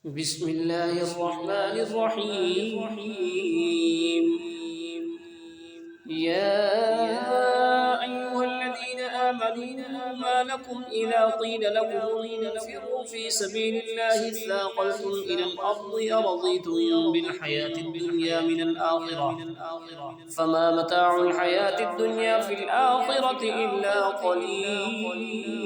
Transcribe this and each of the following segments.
بسم الله الرحمن الرحيم. يا أيها الذين آمنوا ما لكم إذا قيل لكم انفروا في سبيل الله اثاقلتم إلى الأرض أرضيتم بالحياة الدنيا من الآخرة فما متاع الحياة الدنيا في الآخرة إلا قليل.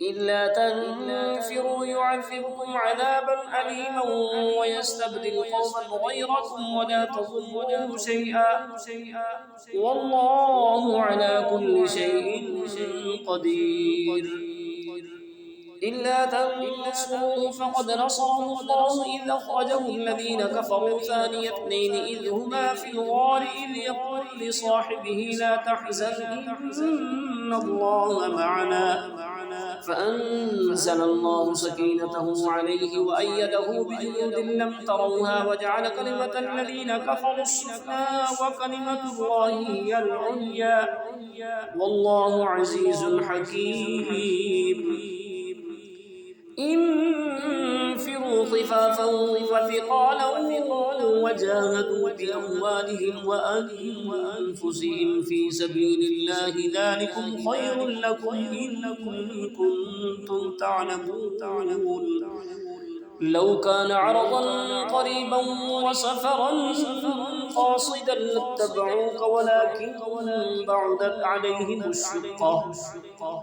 إلا تنفروا يعذبكم عذابا أليما ويستبدل قوما غيركم ولا تضروه شيئا والله على كل شيء قدير. إلا تنصروه فقد نصره الله إذ أخرجه الذين كفروا ثاني اثنين إذ هما في الغار إذ يقول لصاحبه لا تحزن إن الله معنا فأنزل الله سكينته عليه وأيده بجنود لم تروها وجعل كلمة الذين كفروا السفلى وكلمة الله هي العليا والله عزيز حكيم. انفروا خفافا وثقالا وجاهدوا بأموالهم وأنفسهم في سبيل الله ذلكم خير لكم إن كنتم تعلمون. لو كان عرضا قريبا وسفرا قاصدا لاتبعوك ولكن بعدت عليهم الشقة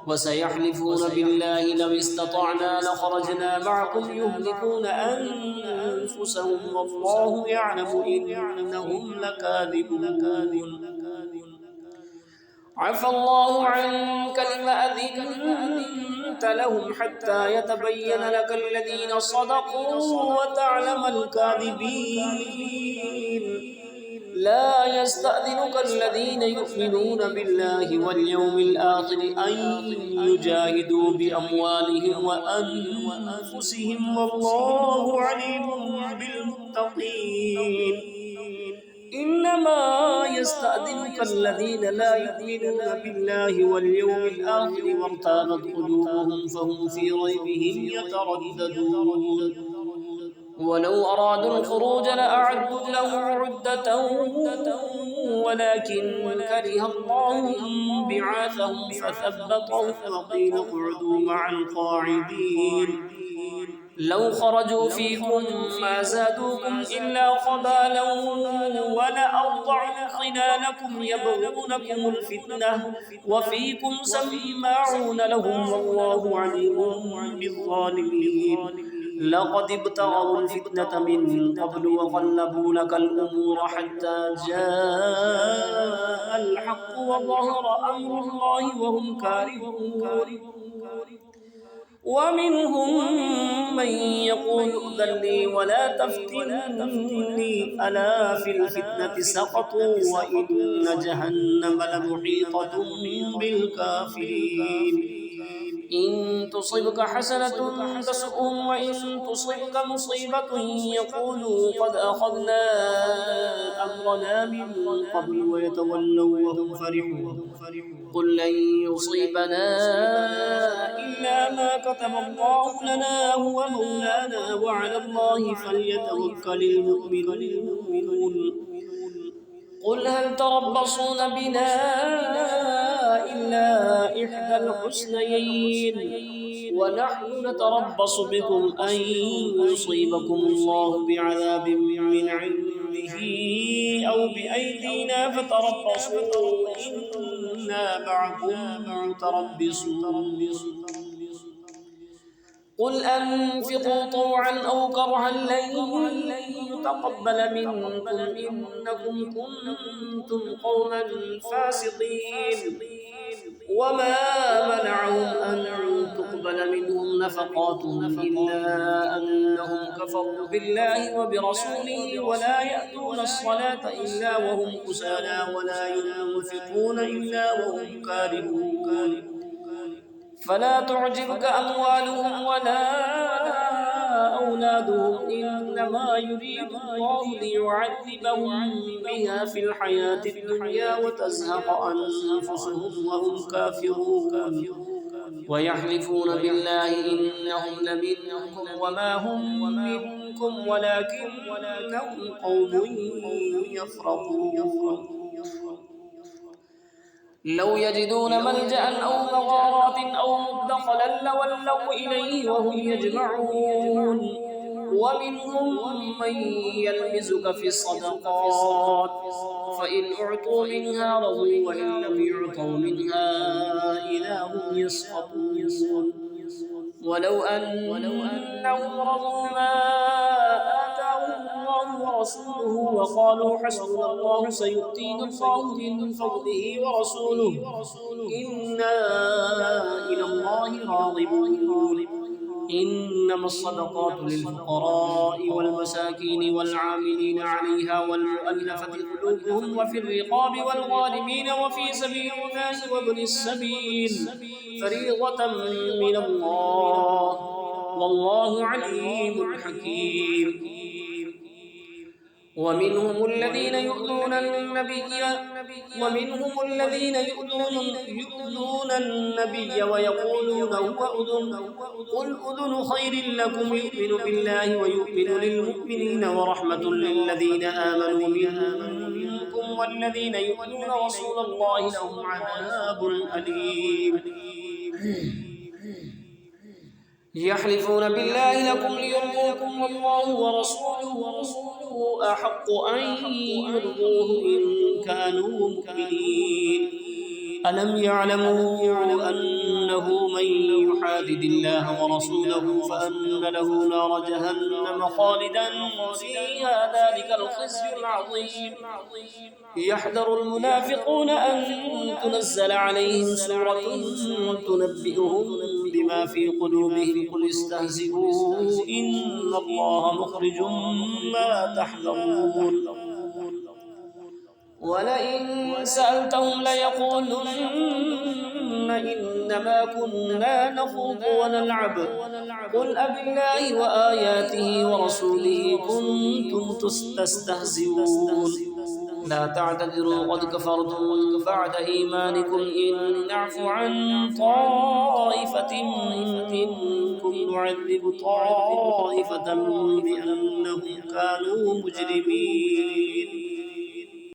وسيحلفون بالله لو استطعنا لخرجنا معكم يهلكون أنفسهم والله يعلم إنهم لكاذبون. عفى الله عنك لم أذنت لهم حتى يتبين لك الذين صدقوا وتعلم الكاذبين. لا يستأذنك الذين يؤمنون بالله واليوم الآخر أن يجاهدوا بأموالهم وأنفسهم والله عليم بالمتقين. إنما يستأذنك الذين لا يؤمنون بالله واليوم الآخر وارتابت قلوبهم فهم في ريبهم يترددون. ولو أرادوا الخروج لأعدوا له عدة ولكن كره الله بعاثهم فثبطهم وقيل اقعدوا مع القاعدين. لو خرجوا فيكم ما زادوكم إلا خبالا ولأوضعوا خلالكم يبغونكم الفتنة وفيكم سماعون لهم والله عليم بالظالمين. لقد ابتغوا الفتنة من قبل وقلبوا لك الأمور حتى جاء الحق وظهر أمر الله وهم كارهون. ومنهم من يقول ائذن لي ولا تفتني ألا في الفتنة سقطوا وإن جهنم لمحيطة بالكافرين. إن تصبك حسنة تسؤهم وإن تصبك مصيبة يقولوا قد أخذنا أمرنا من قبل ويتولوا وهم فرحون. قل لن يصيبنا إلا ما كتب الله لنا هو مولانا وعلى الله فليتوكل المؤمنون. قل هل تربصون بنا إلا إحدى الحسنيين ونحن نتربص بكم أن يصيبكم الله بعذاب من عنده أو بأيدينا فتربصوا إنا معكم متربصون. قل أنفقوا طوعا أو كرها لن يتقبل منكم إنكم كنتم قوما فاسقين. وما منعهم أن تقبل منهم نفقاتهم إلا أنهم كفروا بالله وبرسوله ولا يأتون الصلاة إلا وهم كسالى ولا ينفقون إلا وهم كارهون. فلا تعجبك أموالهم ولا أولادهم إنما يريد الله ليعذبهم بها في الحياة الدنيا وتزهق أنفسهم وهم كافرون. ويحلفون بالله إنهم لمنكم وما هم منكم ولكنهم قوم يفرقون لو يجدون ملجأ أو مغارات أو مدخلا لولوا إليه وهم يجمعون ومنهم من يلمزك في الصدقات فإن أعطوا منها رضوا وإن لم يعطوا منها إذا هم يسخطون ولو أنهم رضوا ما آتاهم الله ورسوله وقالوا حسبنا الله سيؤتينا الله من فضله ورسوله إنا إلى الله راغبون إنما الصدقات للفقراء والمساكين والعاملين عليها والمؤلفة قلوبهم وفي الرقاب والغارمين وفي سبيل الله وابن السبيل فريضة من الله والله عليم حكيم ومنهم الذين يؤذون النبي ويقولون هو أذن قل أذن خير لكم يؤمن بالله ويؤمن للمؤمنين ورحمة للذين آمنوا منكم والذين يؤذون رسول الله لهم عذاب أليم يحلفون بالله لكم ليرضوكم والله ورسوله أحق أن يرضوه إن كانوا مؤمنين ألم يعلموا أنه من يحادد الله ورسوله فأن له نار جهنم خالدا فيها ذلك الخزي العظيم يحذر المنافقون أن تنزل عليهم سورة تنبئهم بما في قلوبهم قل استهزئوا إن الله مخرج ما تحذرون ولئن سألتهم ليقولن إنما كنا نخوض ونلعب قل أبالله وآياته ورسوله كنتم تستهزئون لا تعتذروا قد كفرتم بعد إيمانكم إن نعفو عن طائفة منكم نعذب طائفة بأنهم كانوا مجرمين